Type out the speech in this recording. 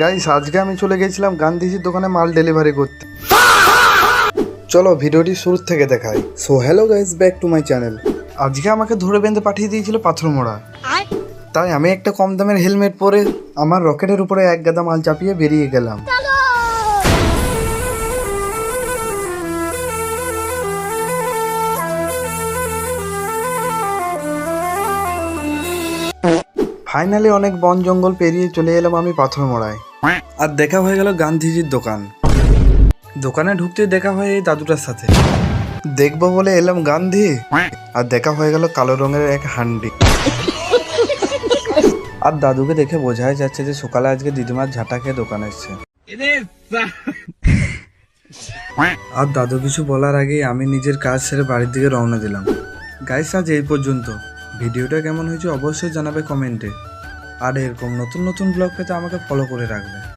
Guys আজকে আমি চলে গেছিলাম গান্ধীজির দোকানে মাল ডেলিভারি করতে। চলো ভিডিওটি শুরু থেকে দেখাই। So hello guys, back to my channel. আজকে আমাকে ধরে বেঁধে পাঠিয়ে দিয়েছিল পাথরমোড়া, তাই আমি একটা কম দামের হেলমেট পরে আমার রকেটের উপরে এক গাদা মাল চাপিয়ে বেরিয়ে গেলাম। ফাইনালি অনেক বন জঙ্গল পেরিয়ে চলে এলাম আমি পাথরমোড়ায়, আর দেখা হয়ে গেল গান্ধীজির দোকান। দোকানে ঢুকতে দেখা হয় এই দাদুটার সাথে, দেখবো বলে এলাম গান্ধী, আর দেখা হয়ে গেল কালো রঙের এক হান্ডি। আর দাদুকে দেখে বোঝাই যাচ্ছে যে সকালে আজকে দিদিমার ঝাঁটা খেয়ে দোকানে এসছে। আর দাদু কিছু বলার আগেই আমি নিজের কাজ সেরে বাড়ির দিকে রওনা দিলাম। গাইস আজ এই পর্যন্ত। ভিডিওটা কেমন হয়েছে অবশ্যই জানাবে কমেন্টে, আর এরকম নতুন নতুন ব্লগ পেতে আমাকে ফলো করে রাখবে।